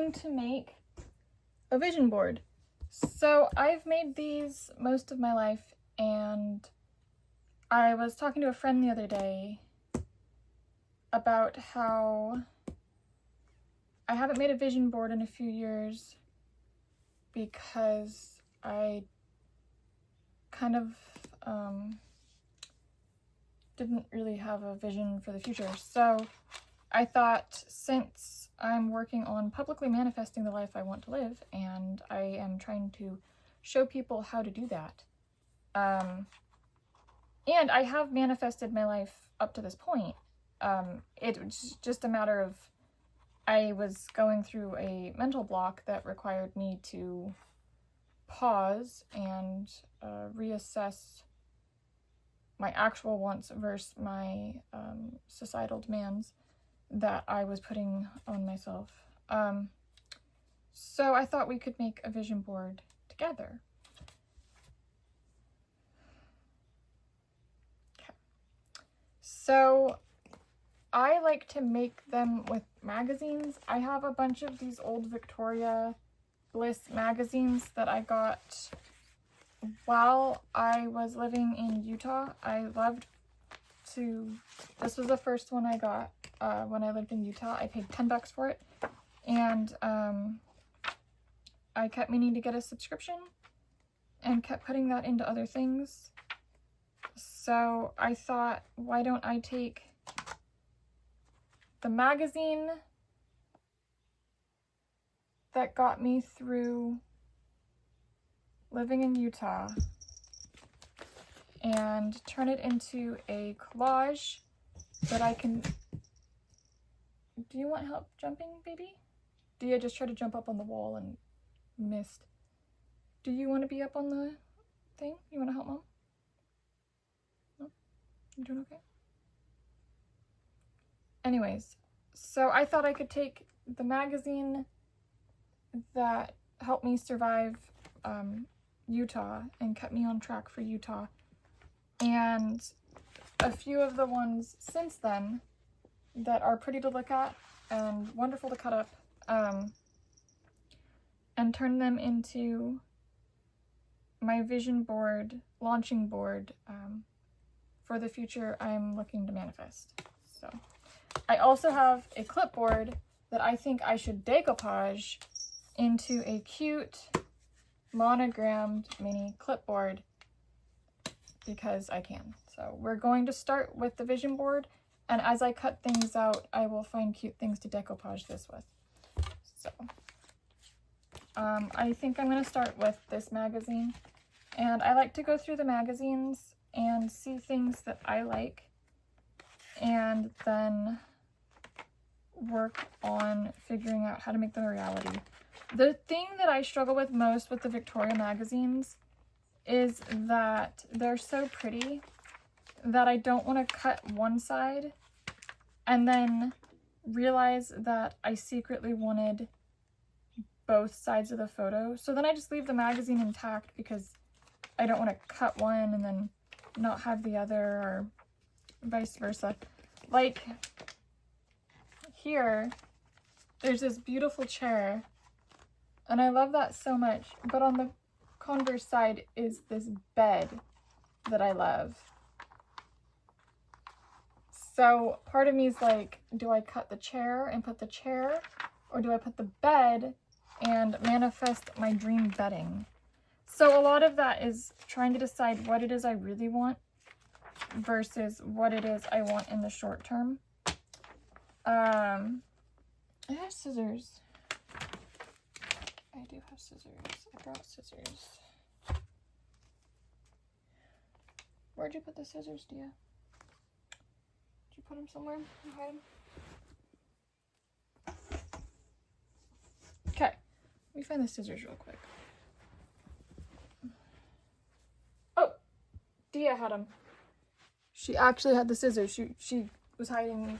going to make a vision board. So I've made these most of my life, and I was talking to a friend the other day about how I haven't made a vision board in a few years because I kind of didn't really have a vision for the future. So I thought, since I'm working on publicly manifesting the life I want to live, and I am trying to show people how to do that, and I have manifested my life up to this point. It was just a matter of, I was going through a mental block that required me to pause and reassess my actual wants versus my societal demands that I was putting on myself. So I thought we could make a vision board together. Okay. So I like to make them with magazines. I have a bunch of these old Victoria Bliss magazines that I got while I was living in Utah. I loved to, this was the first one I got when I lived in Utah. I paid $10 for it, and I kept meaning to get a subscription and kept putting that into other things. So I thought, why don't I take the magazine that got me through living in Utah and turn it into a collage that I can... Do you want help jumping, baby? Dia just tried to jump up on the wall and missed. Do you want to be up on the thing? You want to help Mom? No? You doing okay? Anyways, so I thought I could take the magazine that helped me survive Utah and kept me on track for Utah, and a few of the ones since then that are pretty to look at and wonderful to cut up, and turn them into my vision board, launching board for the future I'm looking to manifest. So I also have a clipboard that I think I should decoupage into a cute monogrammed mini clipboard because I can. So we're going to start with the vision board, and as I cut things out, I will find cute things to decoupage this with. So I think I'm going to start with this magazine, and I like to go through the magazines and see things that I like, and then work on figuring out how to make them a reality. The thing that I struggle with most with the Victoria magazines is that they're so pretty that I don't want to cut one side and then realize that I secretly wanted both sides of the photo. So then I just leave the magazine intact because I don't want to cut one and then not have the other, or vice versa. Like here, there's this beautiful chair, and I love that so much, but on the converse side is this bed that I love. So part of me is like, do I cut the chair and put the chair, or do I put the bed and manifest my dream bedding? So a lot of that is trying to decide what it is I really want versus what it is I want in the short term. I have scissors. I do have scissors. I brought scissors. Where'd you put the scissors, Dia? Did you put them somewhere? You hide them? Okay. Let me find the scissors real quick. Oh! Dia had them. She actually had the scissors. She was hiding,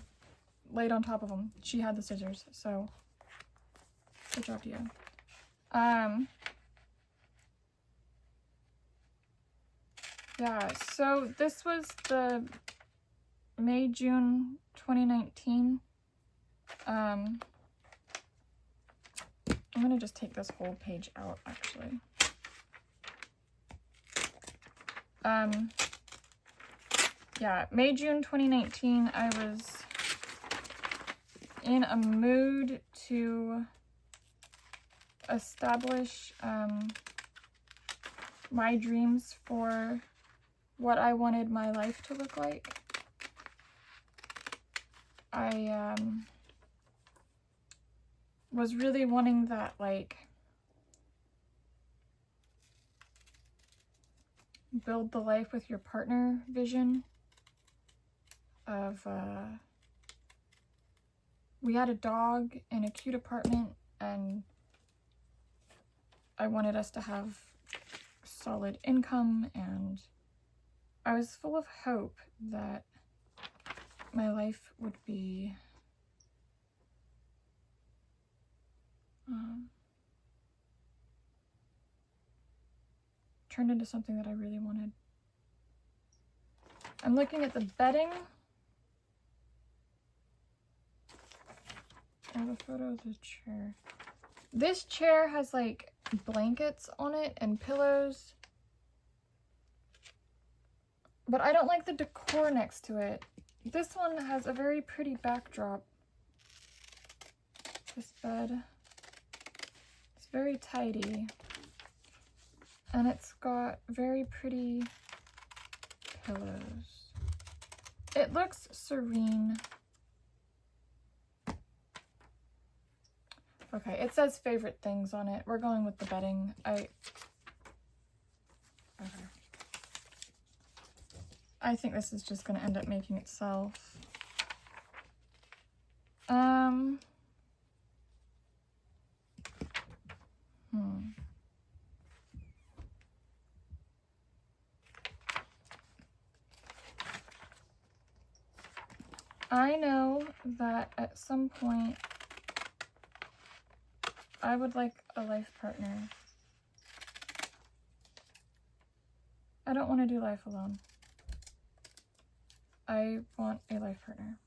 laid on top of them. She had the scissors, so good job, Dia. Yeah, so this was the May-June 2019 I'm gonna just take this whole page out, actually. Yeah, May, June 2019, I was in a mood to establish my dreams for what I wanted my life to look like. I was really wanting that, like, build the life with your partner vision of, we had a dog in a cute apartment, and I wanted us to have solid income, and I was full of hope that my life would be turned into something that I really wanted. I'm looking at the bedding. I have a photo of the chair. This chair has like blankets on it and pillows, but I don't like the decor next to it. This one has a very pretty backdrop. This bed. It's very tidy. And it's got very pretty pillows. It looks serene. Okay, it says favorite things on it. We're going with the bedding. Okay. I think this is just gonna end up making itself. I know that at some point I would like a life partner. I don't want to do life alone. I want a life partner.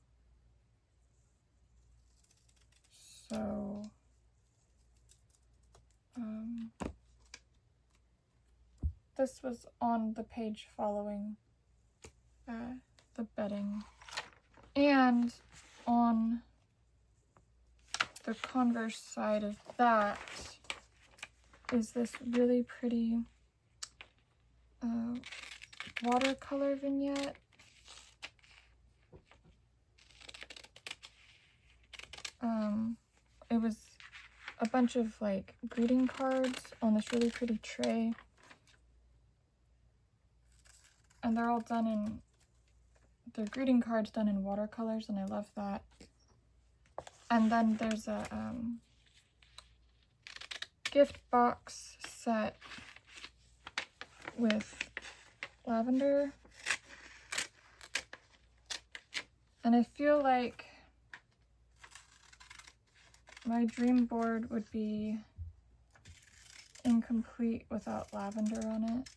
So, this was on the page following the bedding. And on the converse side of that is this really pretty watercolor vignette. It was a bunch of like greeting cards on this really pretty tray, and they're all done in the greeting cards done in watercolors, and I love that. And then there's a gift box set with lavender, and I feel like my dream board would be incomplete without lavender on it.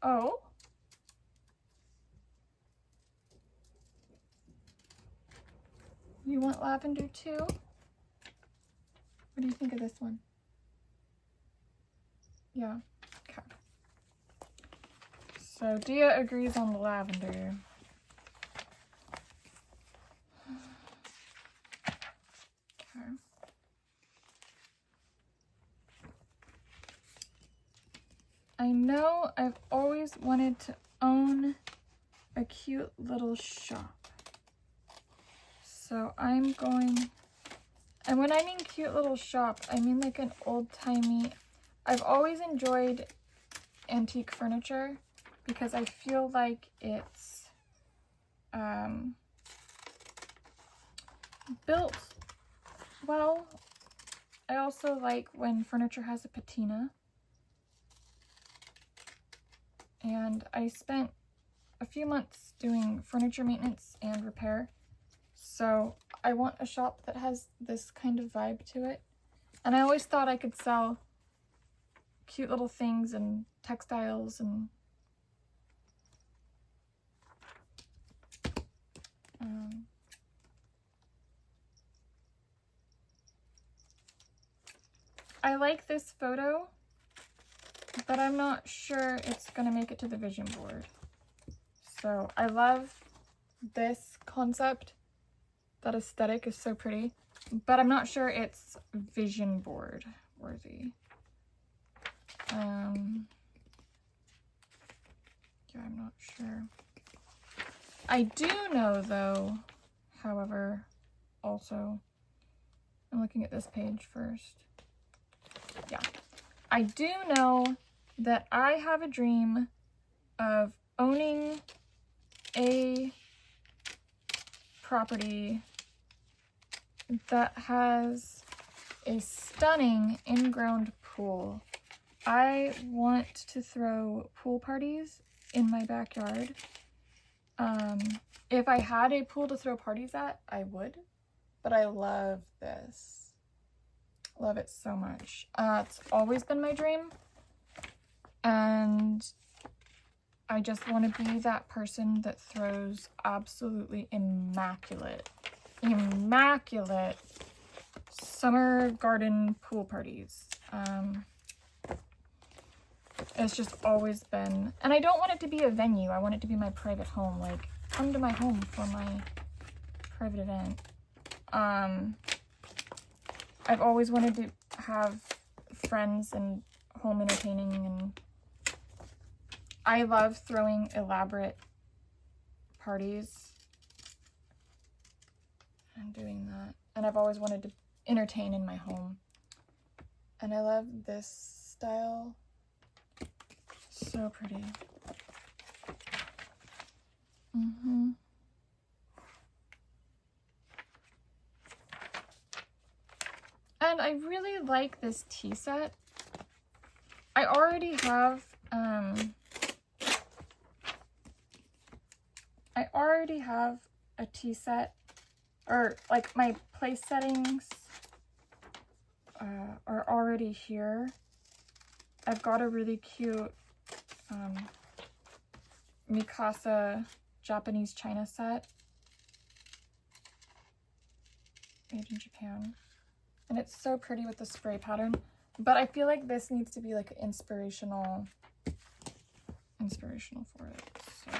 Oh. You want lavender too? What do you think of this one? Yeah, okay. So Dia agrees on the lavender. Okay. I know I've always wanted to own a cute little shop. So I'm going, and when I mean cute little shop, I mean like an old-timey, I've always enjoyed antique furniture because I feel like it's built well. I also like when furniture has a patina. And I spent a few months doing furniture maintenance and repair. So I want a shop that has this kind of vibe to it. And I always thought I could sell cute little things and textiles and I like this photo, but I'm not sure it's going to make it to the vision board. So I love this concept. That aesthetic is so pretty, but I'm not sure it's vision board worthy. Yeah, I'm not sure. I do know though, however, also, I'm looking at this page first. Yeah, I do know that I have a dream of owning a property that has a stunning in-ground pool. I want to throw pool parties in my backyard. If I had a pool to throw parties at, I would, but I love this. Love it so much. It's always been my dream, and I just want to be that person that throws absolutely immaculate summer garden pool parties. It's just always been, and I don't want it to be a venue. I want it to be my private home. Like, come to my home for my private event. I've always wanted to have friends and home entertaining, and I love throwing elaborate parties and doing that. And I've always wanted to entertain in my home. And I love this style. So pretty. And I really like this tea set. I already have a tea set, or like my place settings are already here. I've got a really cute Mikasa Japanese china set made in Japan, and it's so pretty with the spray pattern, but I feel like this needs to be like inspirational for it. So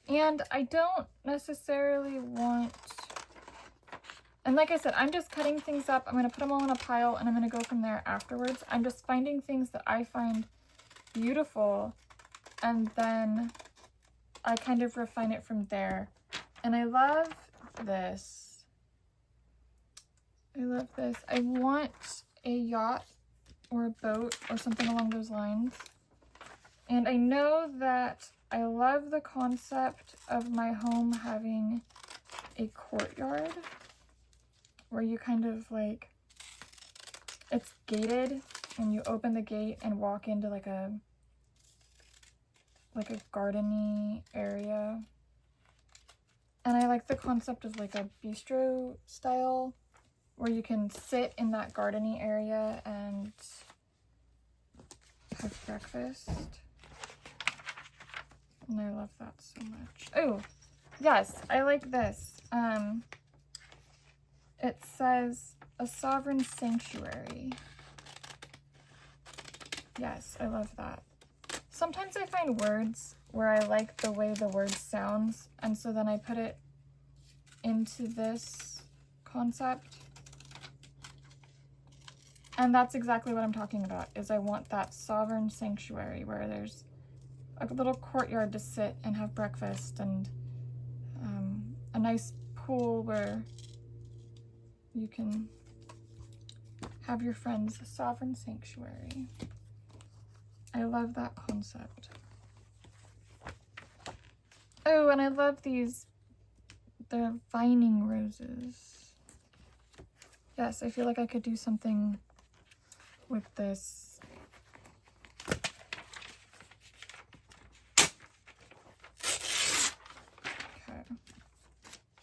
and I don't necessarily want, and like I said, I'm just cutting things up. I'm going to put them all in a pile, and I'm going to go from there afterwards. I'm just finding things that I find beautiful, and then I kind of refine it from there. And I love this. I love this. I want a yacht or a boat or something along those lines. And I know that I love the concept of my home having a courtyard where you kind of like, it's gated and you open the gate and walk into like a garden-y area. And I like the concept of like a bistro style where you can sit in that garden-y area and have breakfast. And I love that so much. Oh, yes, I like this. It says a sovereign sanctuary. Yes, I love that. Sometimes I find words where I like the way the word sounds, and so then I put it into this concept. And that's exactly what I'm talking about, is I want that sovereign sanctuary where there's a little courtyard to sit and have breakfast, and a nice pool where you can have your friends. Sovereign sanctuary. I love that concept. Oh, and I love these. They're vining roses. Yes, I feel like I could do something with this.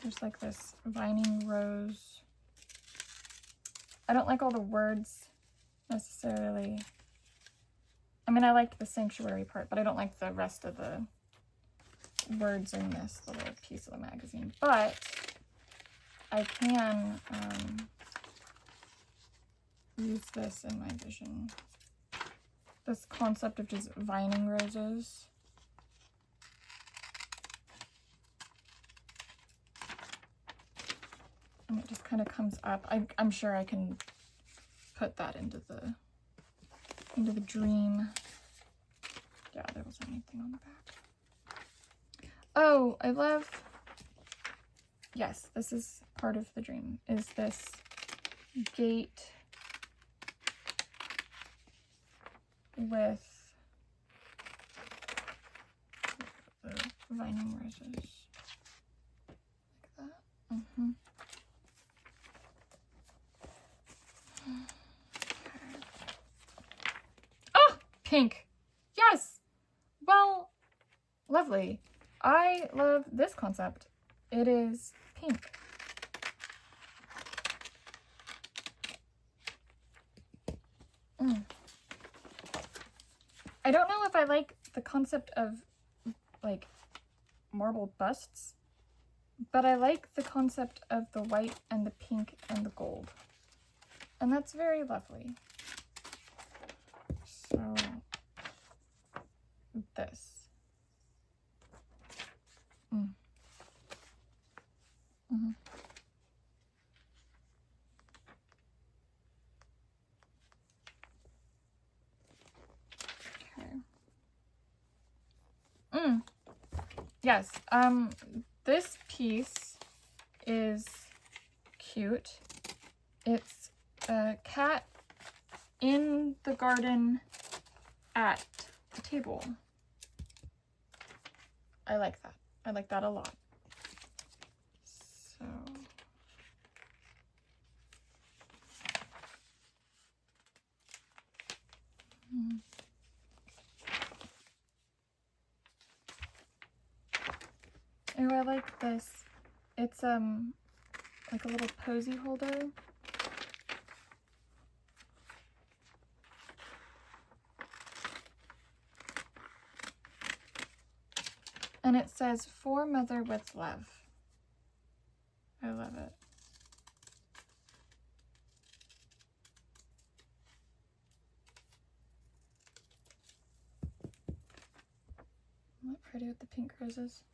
There's like this vining rose. I don't like all the words necessarily. I mean, I liked the sanctuary part, but I don't like the rest of the words in this little piece of the magazine. But I can use this in my vision. This concept of just vining roses. And it just kind of comes up. I'm sure I can put that into the dream. Yeah, there wasn't anything on the back. Oh, I love, yes, this is part of the dream, is this gate with the vining roses. Like that. Mm-hmm. Oh, pink. Yes. Well, lovely. I love this concept. It is pink. I don't know if I like the concept of like marble busts, but I like the concept of the white and the pink and the gold. And that's very lovely. So, this. Okay. Yes, this piece is cute. It's a cat in the garden at the table. I like that. I like that a lot. So... Oh, I like this. It's like a little posy holder. And it says, "For Mother with Love." I love it. Isn't that pretty with the pink roses?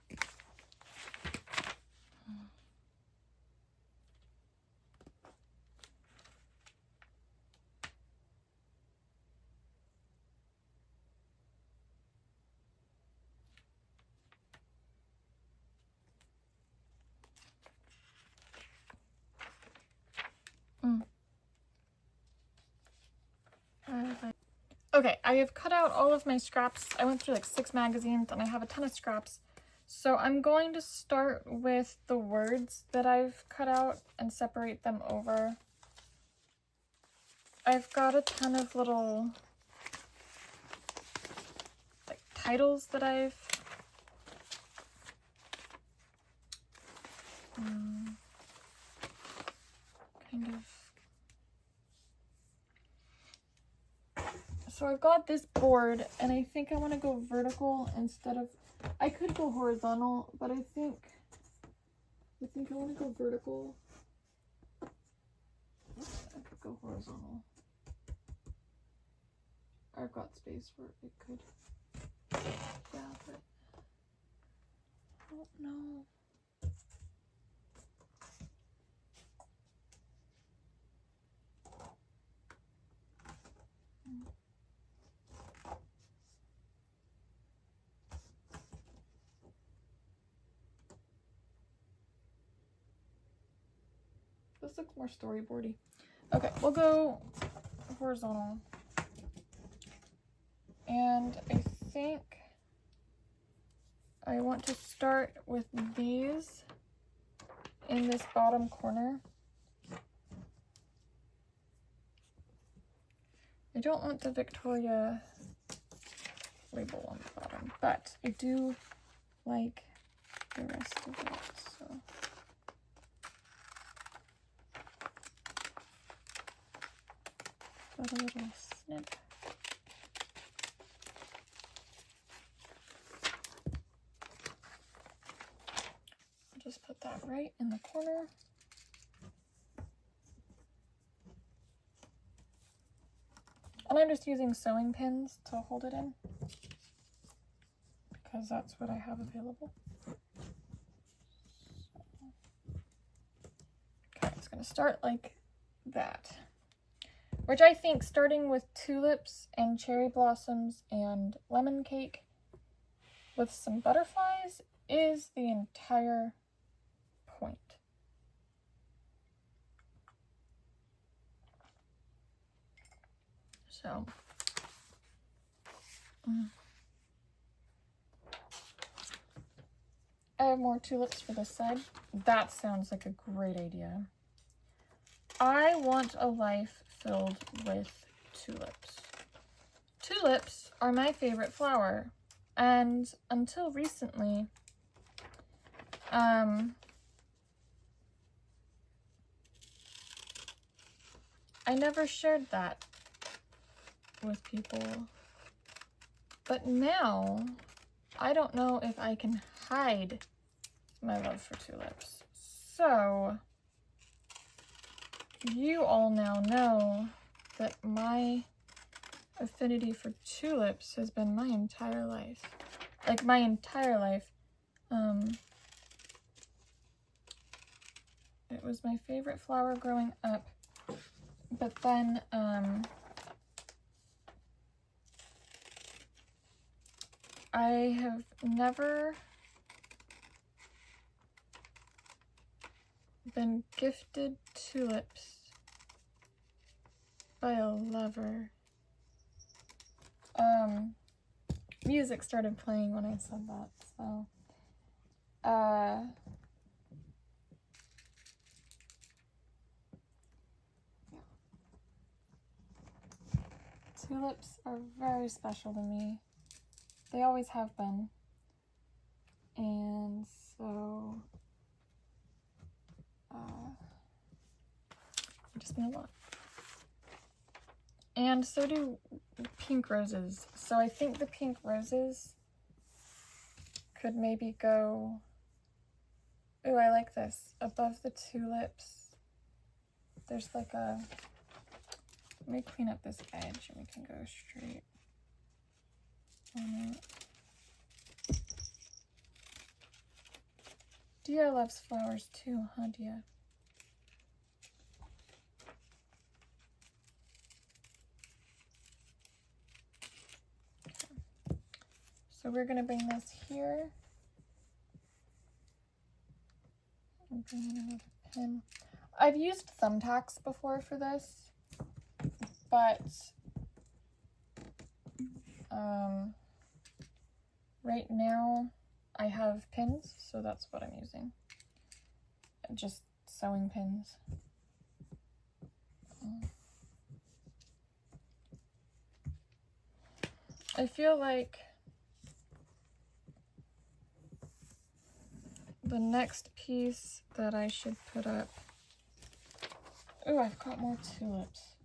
Okay, I have cut out all of my scraps. I went through like 6 magazines and I have a ton of scraps. So I'm going to start with the words that I've cut out and separate them over. I've got a ton of little like titles that I've kind of... So I've got this board and I think I want to go vertical instead of... I could go horizontal, but I think I want to go vertical. I could go horizontal. I've got space where it could... Yeah, but I don't know. This looks more storyboardy. Okay, we'll go horizontal. And I think I want to start with these in this bottom corner. I don't want the Victoria label on the bottom, but I do like the rest of it, so Got a little snip. I'll just put that right in the corner. And I'm just using sewing pins to hold it in because that's what I have available. Okay, it's going to start like that. Which I think starting with tulips and cherry blossoms and lemon cake with some butterflies is the entire point. So, I have more tulips for this side. That sounds like a great idea. I want a life filled with tulips. Tulips are my favorite flower, and until recently, I never shared that with people. But now, I don't know if I can hide my love for tulips. So, you all now know that my affinity for tulips has been my entire life. Like, my entire life. It was my favorite flower growing up. But then, I have never been gifted tulips by a lover. Music started playing when I said that, so, tulips are very special to me. They always have been. And so, just been a lot. And so do pink roses. So I think the pink roses could maybe go, ooh, I like this. Above the tulips, there's like a, let me clean up this edge and we can go straight on it. Dia loves flowers too, huh, Dia? So we're gonna bring this here. And bring in another pin. I've used thumbtacks before for this, but right now I have pins, so that's what I'm using. Just sewing pins. I feel like the next piece that I should put up, ooh, I've got more tulips.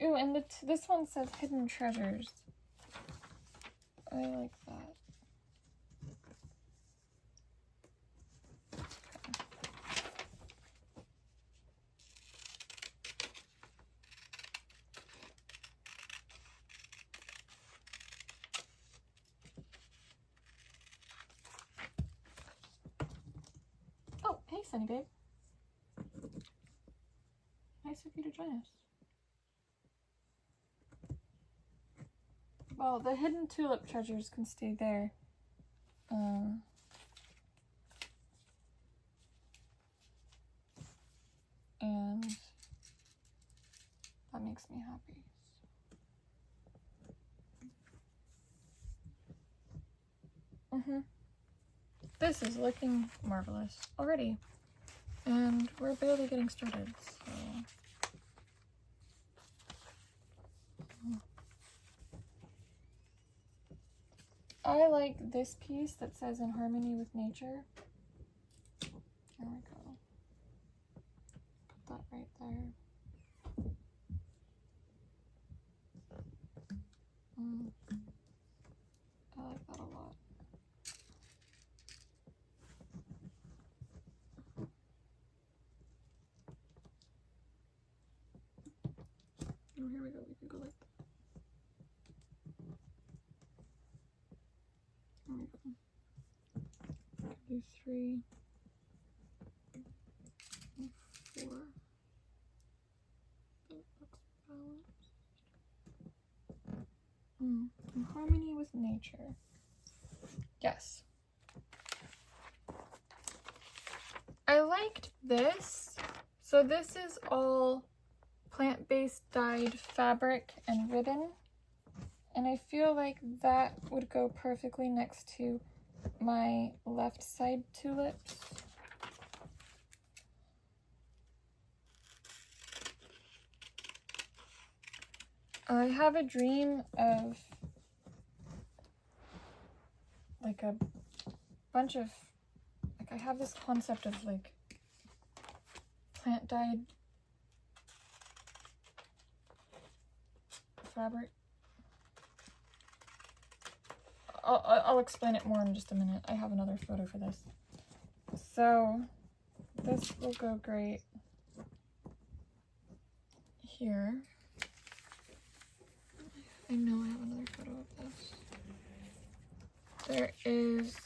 Ooh, and this one says hidden treasures. I like that. Oh, hey, Sunny Babe. Nice of you to join us. Well, the hidden tulip treasures can stay there. And that makes me happy. This is looking marvelous already. And we're barely getting started, so... I like this piece that says in harmony with nature. There we go. Put that right there. No, here we go. We can go like that. There we go. Do 3, 4. That looks balanced. In harmony with nature. Yes. I liked this. So this is all plant-based dyed fabric and ribbon. And I feel like that would go perfectly next to my left side tulips. I have a dream of like a bunch of, like I have this concept of like plant dyed fabric. I'll explain it more in just a minute. I have another photo for this. So this will go great here. I know I have another photo of this. There is,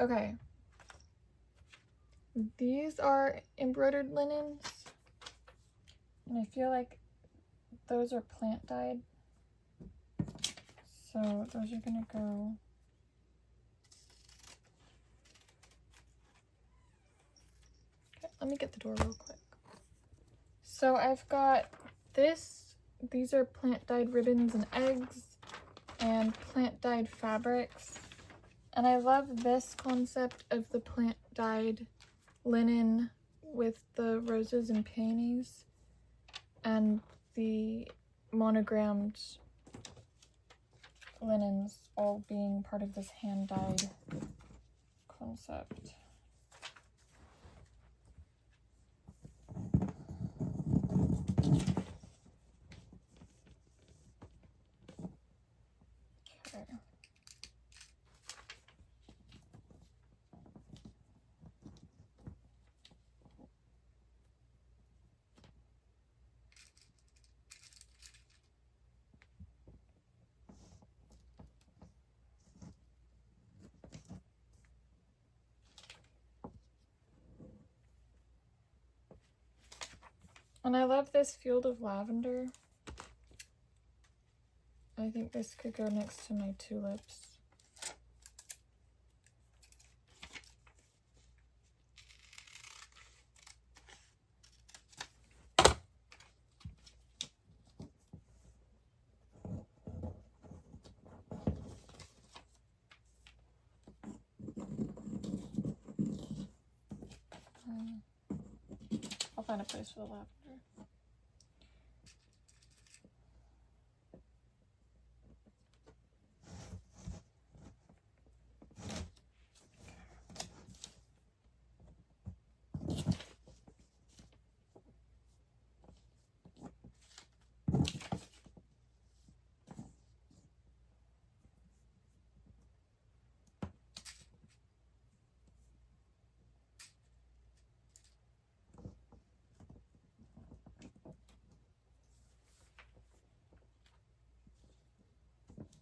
okay. These are embroidered linens. And I feel like those are plant dyed. So those are gonna go. Okay, let me get the door real quick. So I've got this, these are plant dyed ribbons and eggs and plant dyed fabrics. And I love this concept of the plant dyed linen with the roses and peonies and the monogrammed linens all being part of this hand dyed concept. Okay. And I love this field of lavender. I think this could go next to my tulips. I'll find a place for the lavender.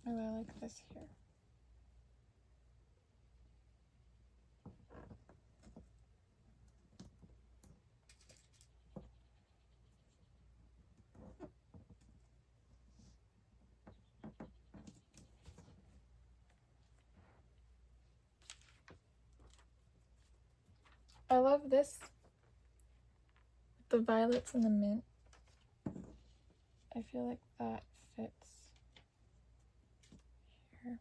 Oh, I like this here. I love this, the violets and the mint. I feel like that fits here.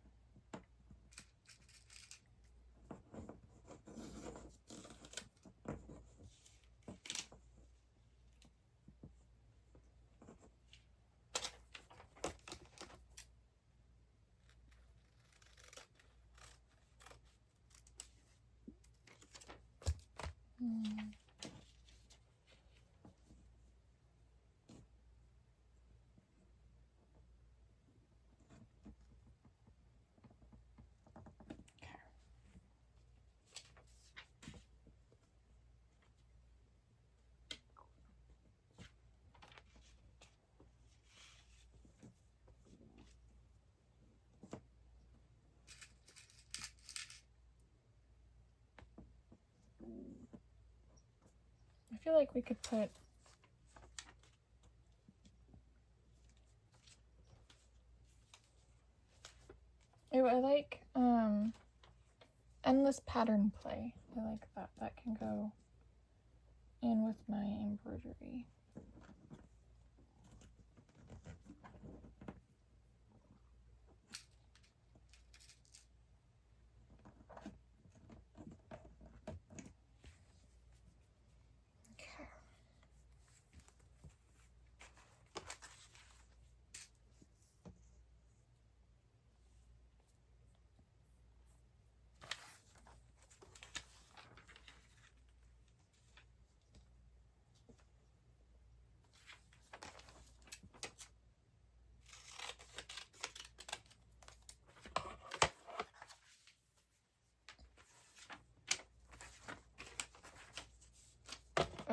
feel like we could put I like endless pattern play. I like that. That can go in with my embroidery.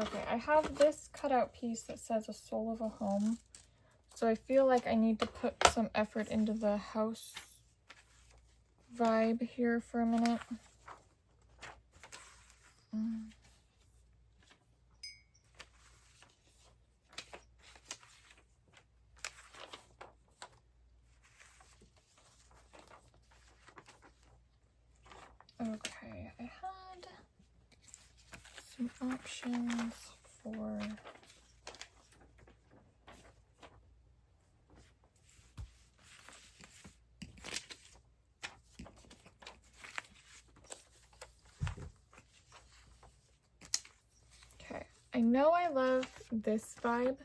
Okay, I have this cutout piece that says A Soul of a Home. So I feel like I need to put some effort into the house vibe here for a minute. Okay, I had some options for I know I love this vibe,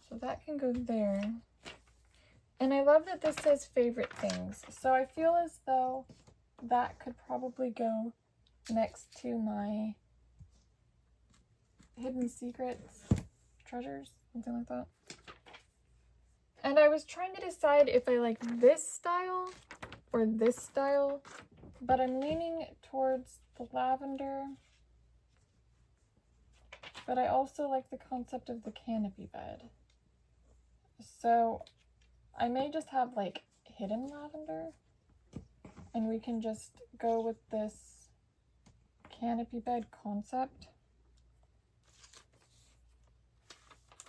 so that can go there. And I love that this says favorite things, so I feel as though that could probably go next to my hidden secrets, treasures, something like that. And I was trying to decide if I like this style or this style, but I'm leaning towards the lavender. But I also like the concept of the canopy bed. So I may just have like hidden lavender, and we can just go with this canopy bed concept.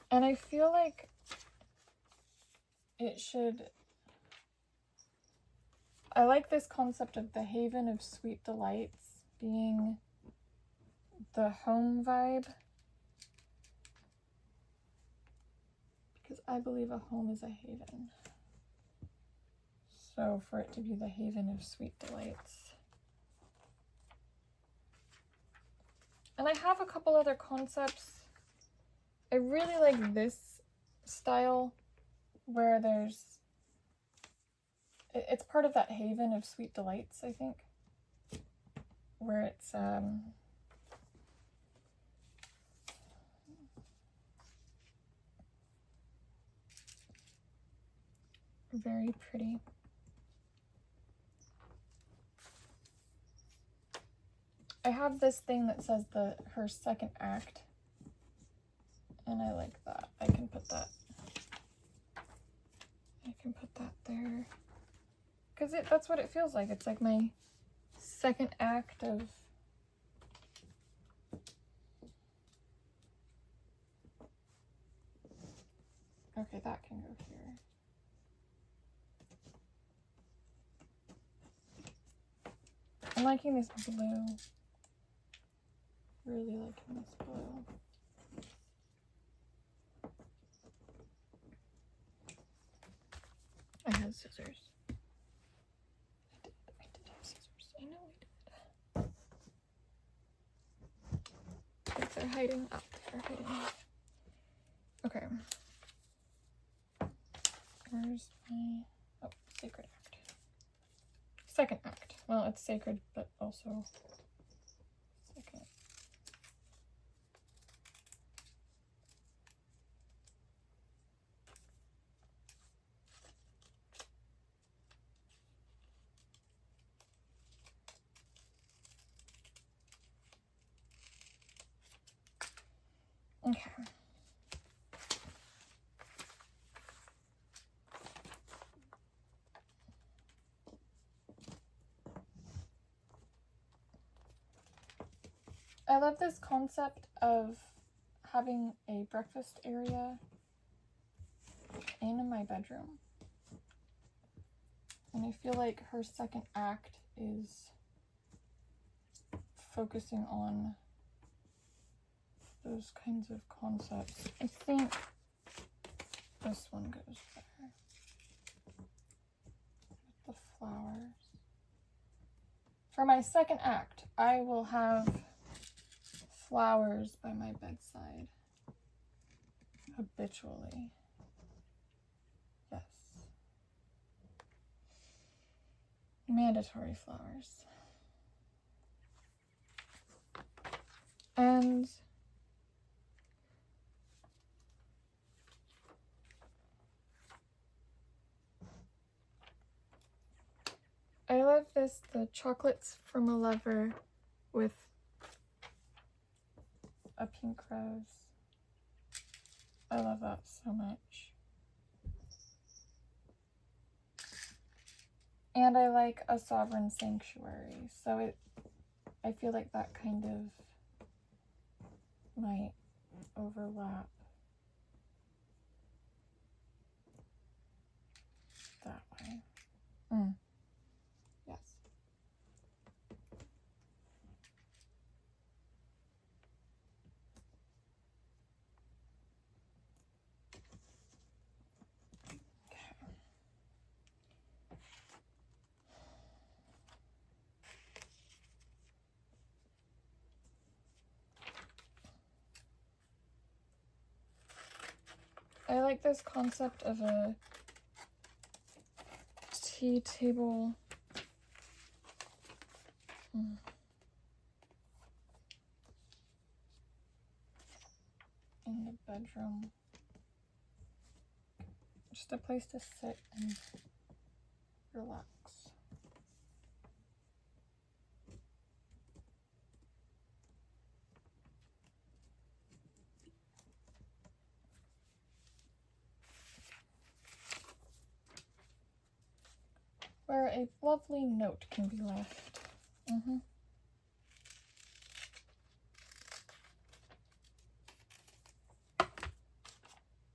And I feel like it should, I like this concept of the haven of sweet delights being the home vibe. Because I believe a home is a haven. So for it to be the haven of sweet delights. And I have a couple other concepts. I really like this style where there's, it's part of that haven of sweet delights, I think. Where it's, very pretty. I have this thing that says her second act, and I like that. I can put that there. Because that's what it feels like. It's like my second act of okay, that can go here. I'm liking this blue. Really liking this blue. I had scissors. I did have scissors. I know I did. They're hiding up. They're hiding up. Okay. Where's my, oh, sacred act. Second act. Well, it's sacred, but also second. Okay. I love this concept of having a breakfast area in my bedroom. And I feel like her second act is focusing on those kinds of concepts. I think this one goes there. With the flowers. For my second act, I will have flowers by my bedside habitually. Yes. Mandatory flowers. And I love this, the chocolates from a lover with a pink rose. I love that so much. And I like a sovereign sanctuary, so I feel like that kind of might overlap that way. Yes. I like this concept of a tea table. In the bedroom. Just a place to sit and relax. Where a lovely note can be left.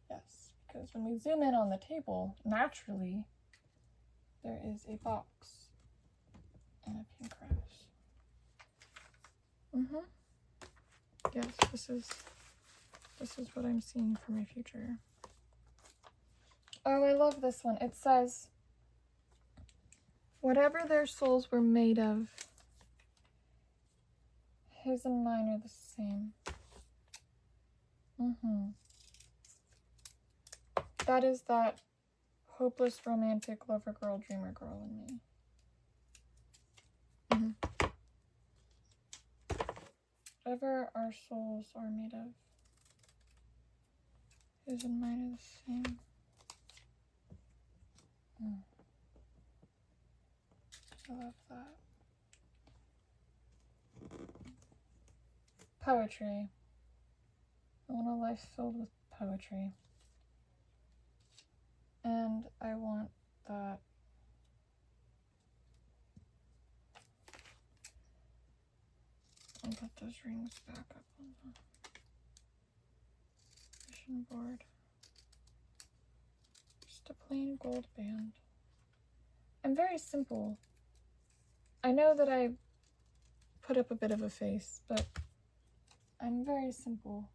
Yes, because when we zoom in on the table, naturally, there is a box and a pink rose. Yes, this is what I'm seeing for my future. Oh, I love this one. It says, whatever their souls were made of, his and mine are the same. That is that hopeless romantic lover girl, dreamer girl in me. Whatever our souls are made of, his and mine are the same. I love that. Poetry. I want a life filled with poetry. And I want that I'll put those rings back up on the vision board. Just a plain gold band. I'm very simple. I know that I put up a bit of a face, but I'm very simple.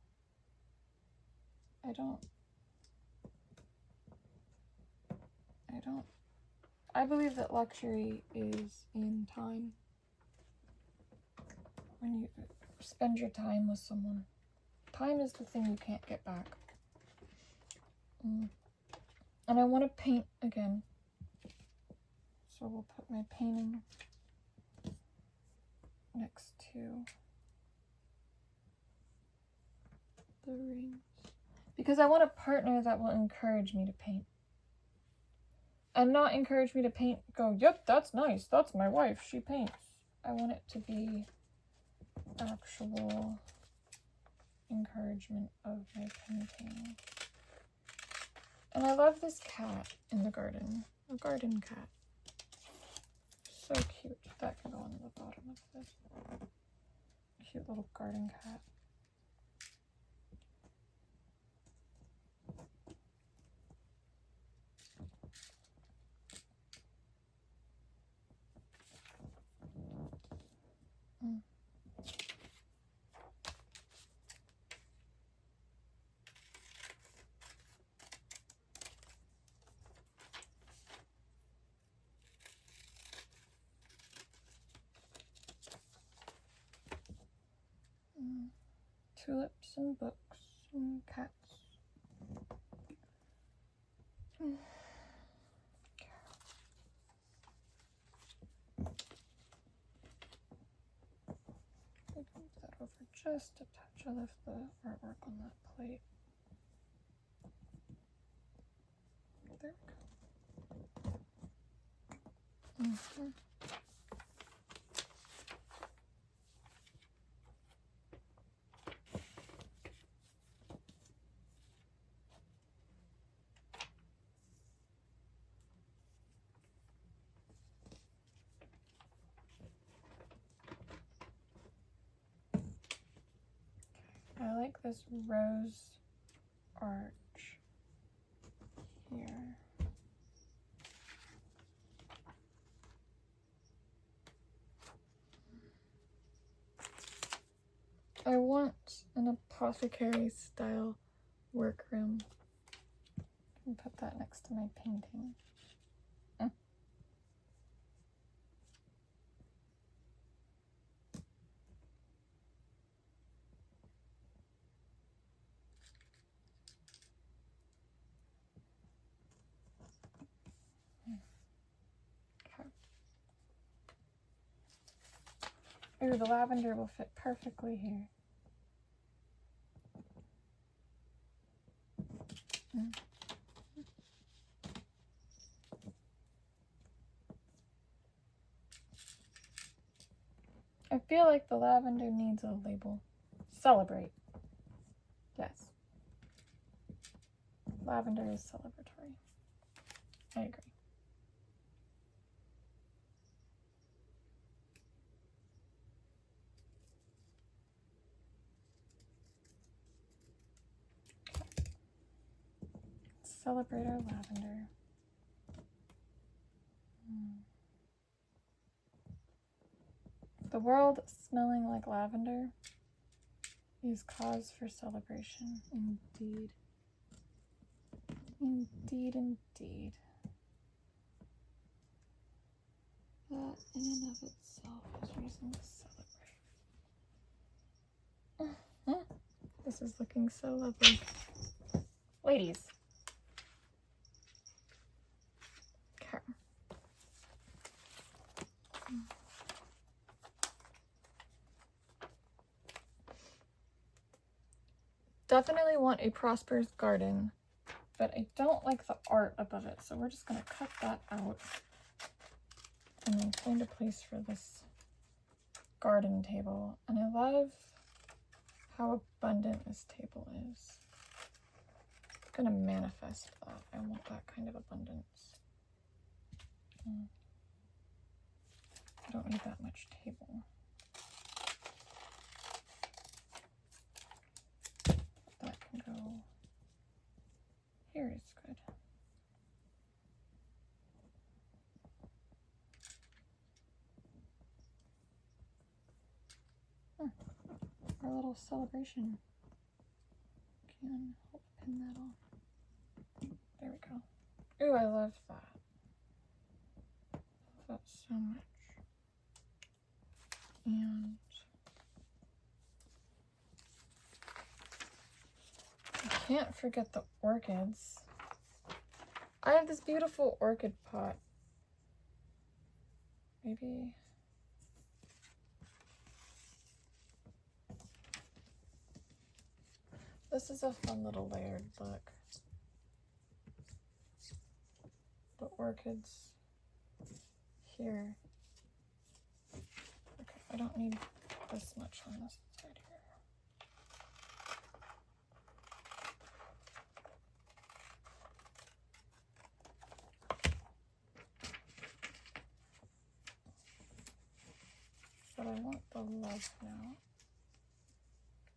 I believe that luxury is in time. When you spend your time with someone. Time is the thing you can't get back. And I want to paint again. So we'll put my painting next to the rings. Because I want a partner that will encourage me to paint. And not encourage me to paint, go, yep, that's nice, that's my wife, she paints. I want it to be actual encouragement of my painting. And I love this cat in the garden, a garden cat. So cute. That can go on the bottom of this. cute little garden cat. Tulips and books and cats. Move that over just a touch. I left the artwork on that plate. There we go. I like this rose arch here. I want an apothecary style workroom. And put that next to my painting. Ooh, the lavender will fit perfectly here. I feel like the lavender needs a label. Celebrate. Yes. Lavender is celebratory. I agree. Celebrate our lavender. The world smelling like lavender is cause for celebration. Indeed. Indeed, indeed. That in and of itself is reason to celebrate. This is looking so lovely. Ladies. Okay. Definitely want a prosperous garden, but I don't like the art above it, so we're just going to cut that out and then find a place for this garden table. And I love how abundant this table is. I'm going to manifest that. I want that kind of abundance. I don't need that much table. That can go here is good. Our little celebration can help pin that off. There we go. Ooh, I love that. Love that so much. And I can't forget the orchids. I have this beautiful orchid pot. Maybe this is a fun little layered book. The orchids here. Okay, I don't need this much on this side here. But I want the love now.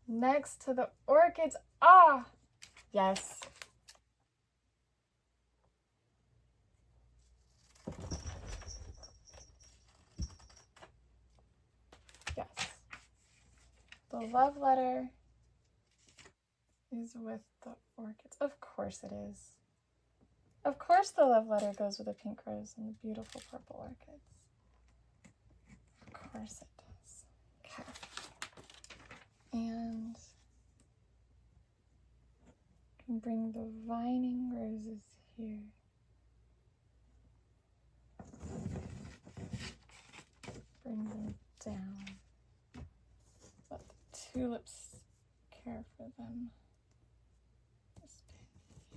next to the orchids. Ah, yes. Yes. The love letter is with the orchids. Of course it is. Of course the love letter goes with the pink rose and the beautiful purple orchids. Of course it does. Okay. And I can bring the vining roses here. Bring them down. Let the tulips care for them. Just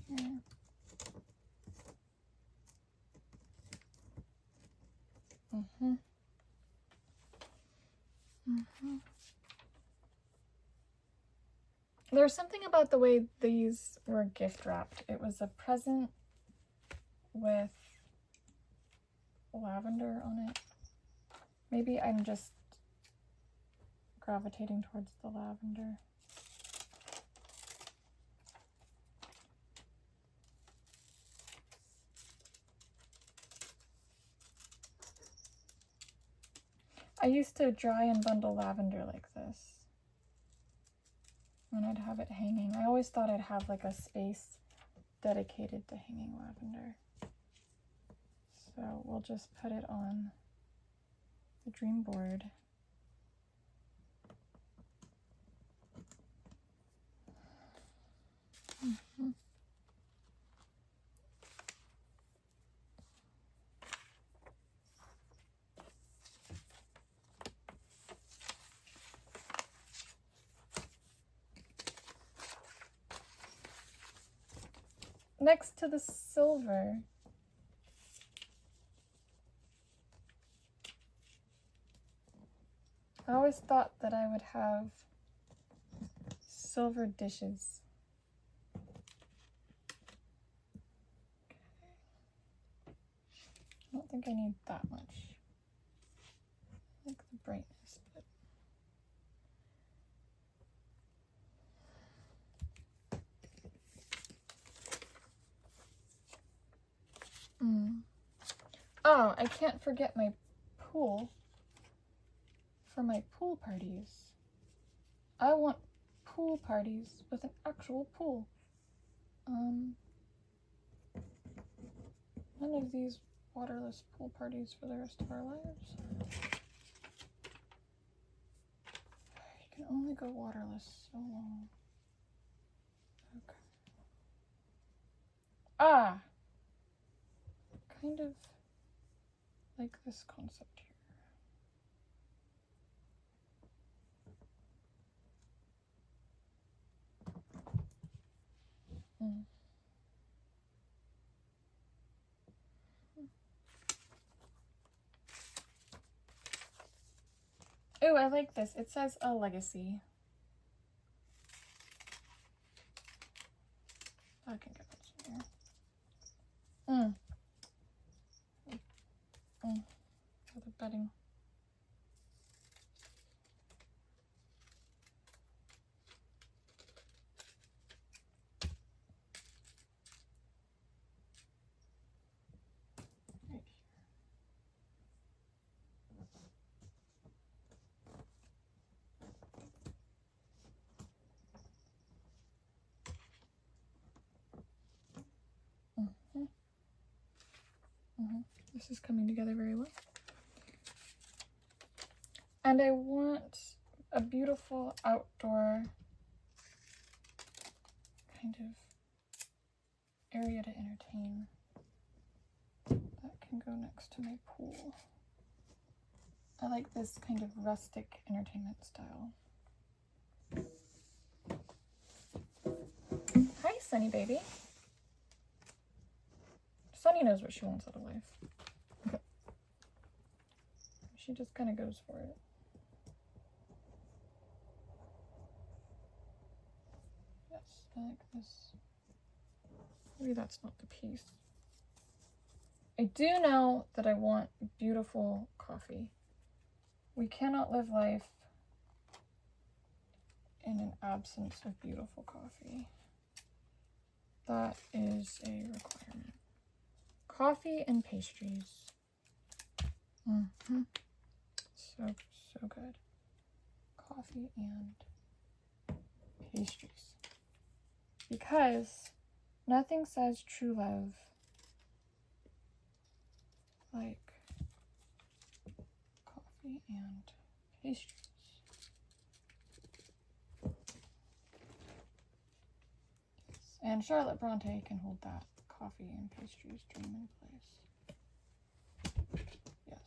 here. There's something about the way these were gift wrapped. It was a present with lavender on it. Maybe I'm just gravitating towards the lavender. I used to dry and bundle lavender like this. And I'd have it hanging. I always thought I'd have like a space dedicated to hanging lavender. So we'll just put it on the dream board. Next to the silver, I always thought that I would have silver dishes. I don't think I need that much. I like the brightness, but oh, I can't forget my pool for my pool parties. I want pool parties with an actual pool. None of these waterless pool parties for the rest of our lives. You can only go waterless so long. Okay. Ah! Kind of like this concept here. Oh, I like this. It says a legacy. I can get this in here. For the bedding. Right here. This is coming together very well. And I want a beautiful outdoor kind of area to entertain that can go next to my pool. I like this kind of rustic entertainment style. Hi, Sunny baby. Sunny knows what she wants out of life. Okay. She just kind of goes for it. Yes, I like this. Maybe that's not the piece. I do know that I want beautiful coffee. We cannot live life in an absence of beautiful coffee. That is a requirement. Coffee and pastries. So good. Coffee and pastries. Because nothing says true love like coffee and pastries. And Charlotte Bronte can hold that coffee and pastries dream in place. Yes.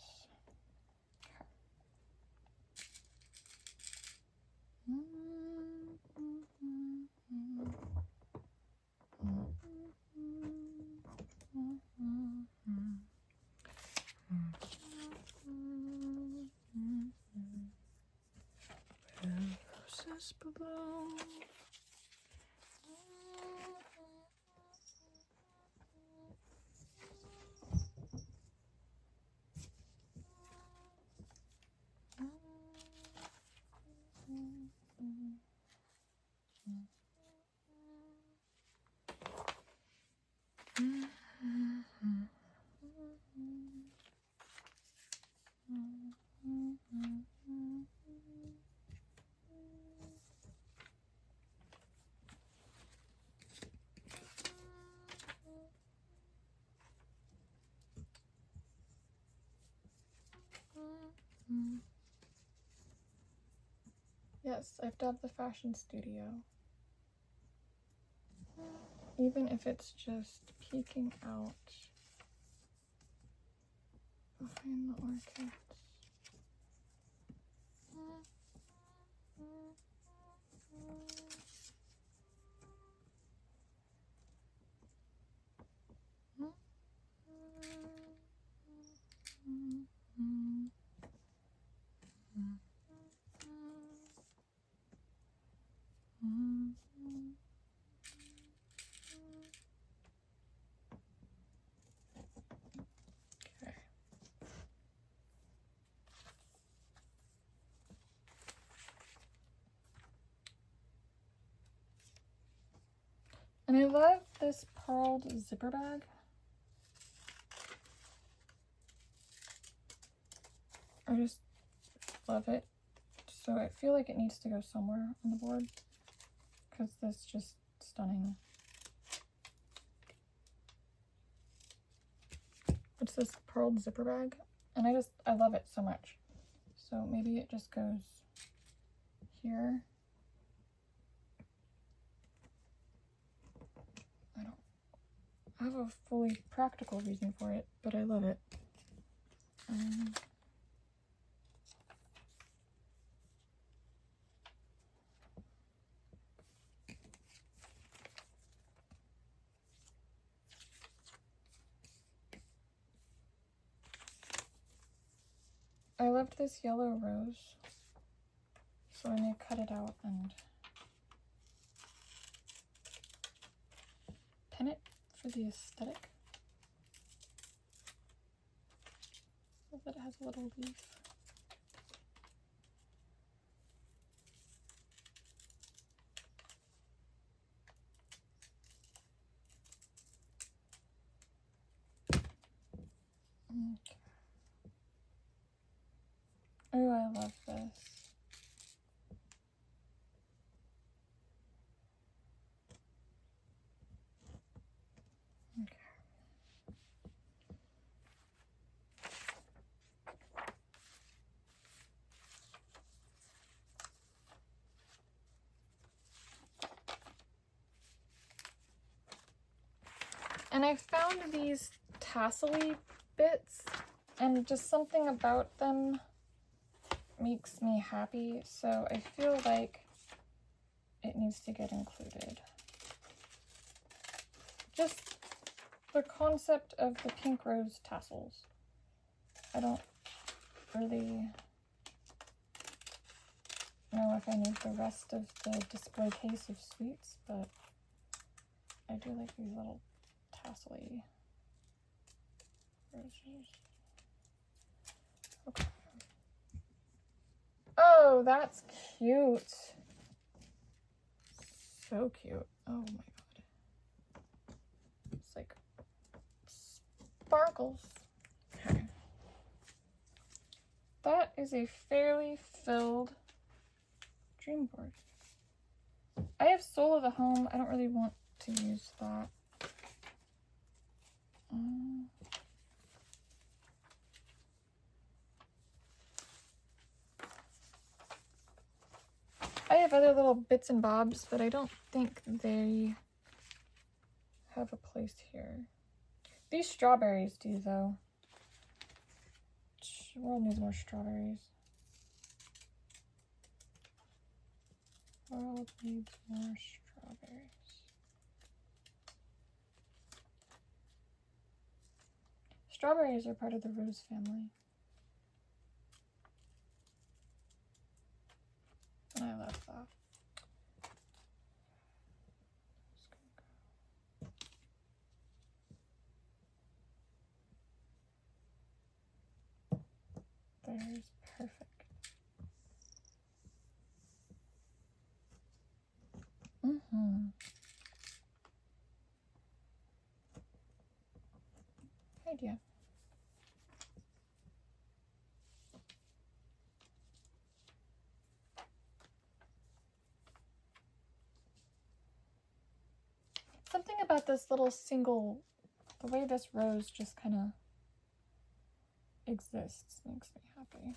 Roses bloom. Yes, I've dubbed the fashion studio. Even if it's just peeking out behind the orchids. Okay. And I love this pearled zipper bag. I just love it. So I feel like it needs to go somewhere on the board because this is just stunning. It's this pearled zipper bag and I love it so much. So maybe it just goes here. I have a fully practical reason for it, but I love it. I loved this yellow rose, so I may cut it out and pin it for the aesthetic. I love that it has a little leaf. Okay. Oh, I love this. Okay. And I found these tassel-y bits, and just something about them makes me happy, so I feel like it needs to get included. Just the concept of the pink rose tassels. I don't really know if I need the rest of the display case of sweets, but I do like these little tassel-y roses. Okay. Oh, that's cute. so cute. Oh my god. It's like sparkles. Okay. That is a fairly filled dream board. I have Soul of the Home. I don't really want to use that. I have other little bits and bobs, but I don't think they have a place here. These strawberries do, though. The world needs more strawberries. World needs more strawberries. Strawberries are part of the rose family. And I love that. There's perfect. Idea. Something about this little single, the way this rose just kind of exists makes me happy.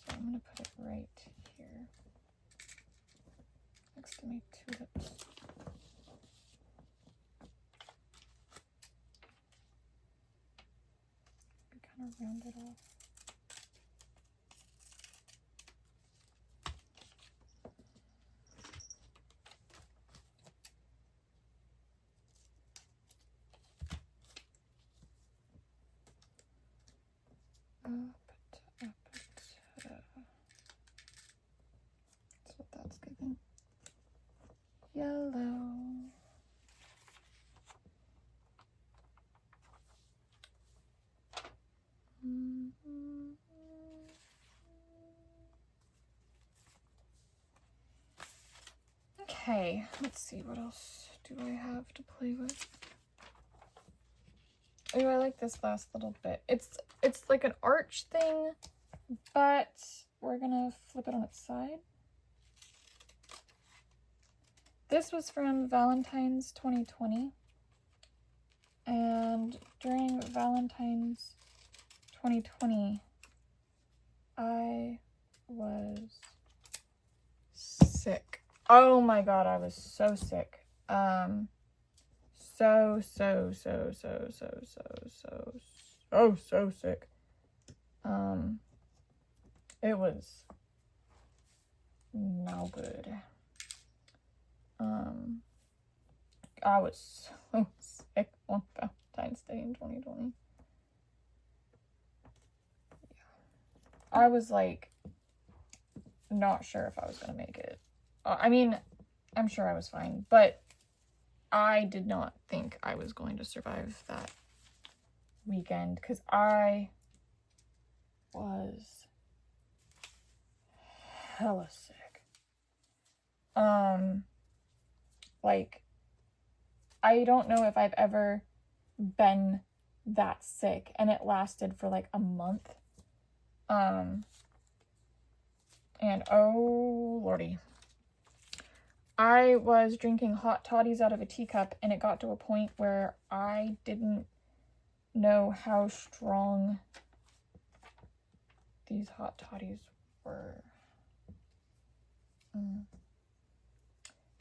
So I'm going to put it right here next to my tulips. Kind of round it off. That's what that's giving. Yellow. Okay, let's see, what else do I have to play with? Oh, I like this last little bit. It's like an arch thing, but we're gonna flip it on its side. This was from Valentine's 2020, and during Valentine's 2020, I was sick. Oh my god, I was so sick. So sick. It was no good. I was so sick on Valentine's Day in 2020. Yeah. I was like not sure if I was gonna make it. I mean, I'm sure I was fine, but I did not think I was going to survive that weekend because I was hella sick. Like, I don't know if I've ever been that sick, and it lasted for like a month. And oh lordy. I was drinking hot toddies out of a teacup, and it got to a point where I didn't know how strong these hot toddies were.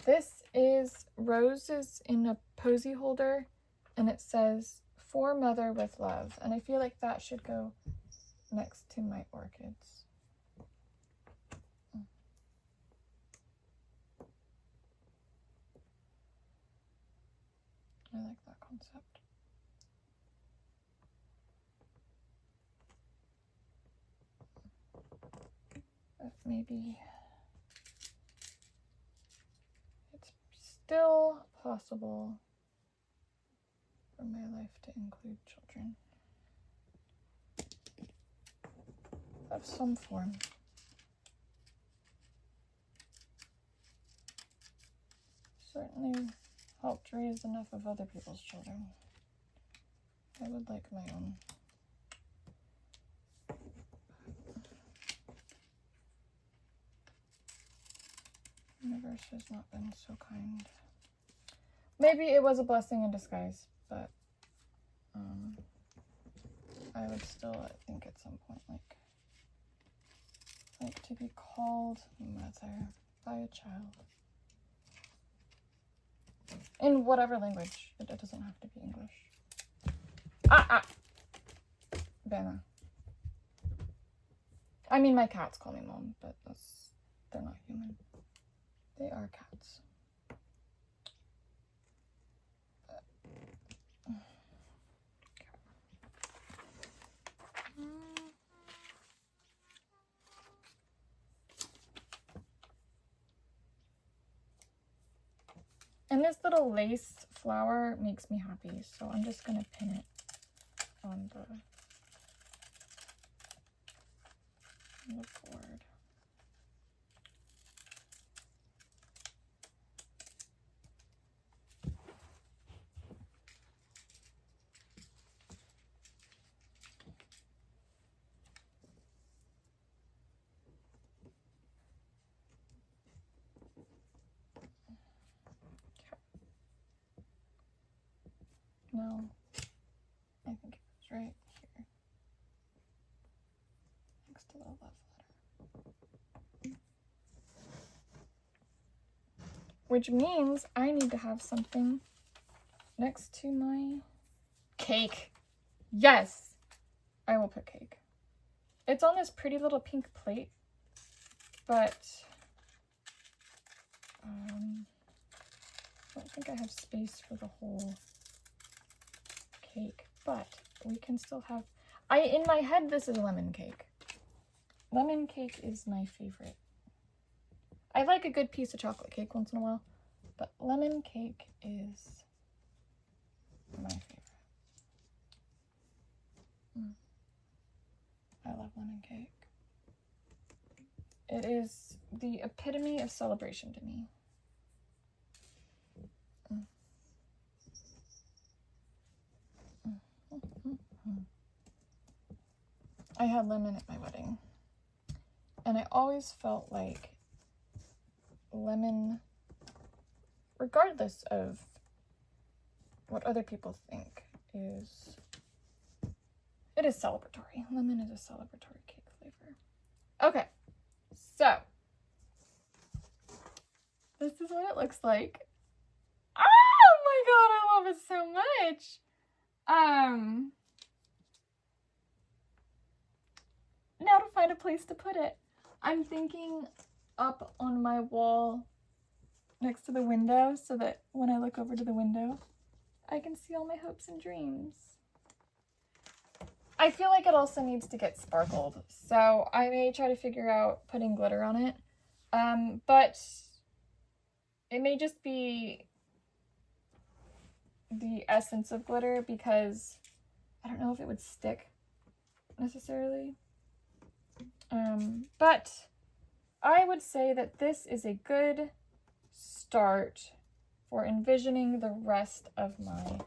This is roses in a posy holder, and it says, "For Mother with Love," and I feel like that should go next to my orchids. I like that concept. But maybe it's still possible for my life to include children of some form. certainly helped raise enough of other people's children. I would like my own. The universe has not been so kind. Maybe it was a blessing in disguise, but I would still, I think, at some point, like to be called mother by a child. In whatever language. It doesn't have to be English. Bama. I mean, my cats call me mom, but they're not human. They are cats. And this little lace flower makes me happy, so I'm just gonna pin it on the board. No, I think it was right here, next to the love letter. Which means I need to have something next to my cake. Yes, I will put cake. It's on this pretty little pink plate, but I don't think I have space for the whole cake, but we can still have, in my head, this is lemon cake. Lemon cake is my favorite. I like a good piece of chocolate cake once in a while, but lemon cake is my favorite. I love lemon cake. It is the epitome of celebration to me. I had lemon at my wedding, and I always felt like lemon, regardless of what other people think, it is celebratory. Lemon is a celebratory cake flavor. Okay, so this is what it looks like. Oh my god, I love it so much. Now to find a place to put it. I'm thinking up on my wall next to the window so that when I look over to the window, I can see all my hopes and dreams. I feel like it also needs to get sparkled, so I may try to figure out putting glitter on it. But it may just be the essence of glitter because I don't know if it would stick necessarily. But I would say that this is a good start for envisioning the rest of my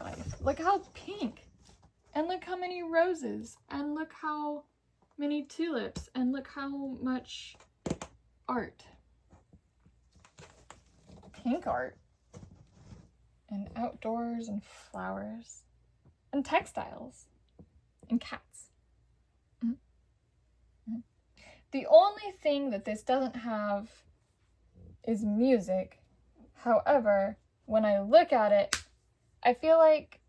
life. Look how pink, and look how many roses, and look how many tulips, and look how much art. Pink art, and outdoors, and flowers, and textiles, and cats. The only thing that this doesn't have is music. However, when I look at it, I feel like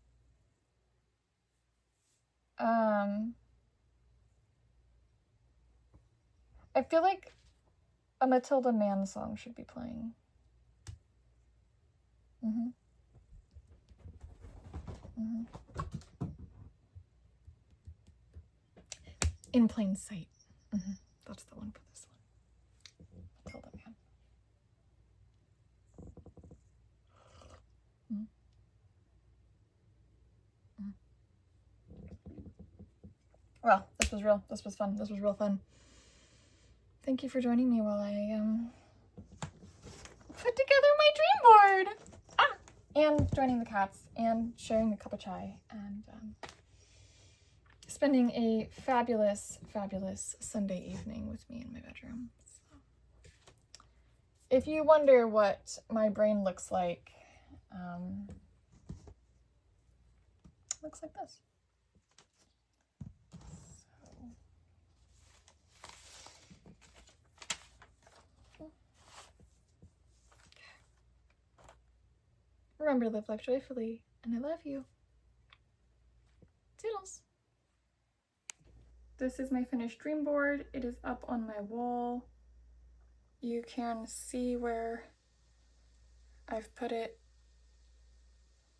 a Matilda Mann song should be playing. In Plain Sight. That's the one for this one. Matilda Mann. Well, this was real. This was fun. This was real fun. Thank you for joining me while I put together my dream board. And joining the cats and sharing a cup of chai and spending a fabulous, fabulous Sunday evening with me in my bedroom. So, if you wonder what my brain looks like this. Remember to live life joyfully, and I love you. Toodles. This is my finished dream board. It is up on my wall. You can see where I've put it,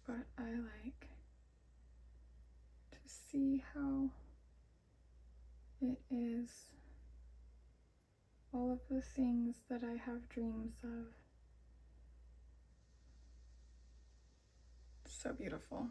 but I like to see how it is all of the things that I have dreams of. So beautiful.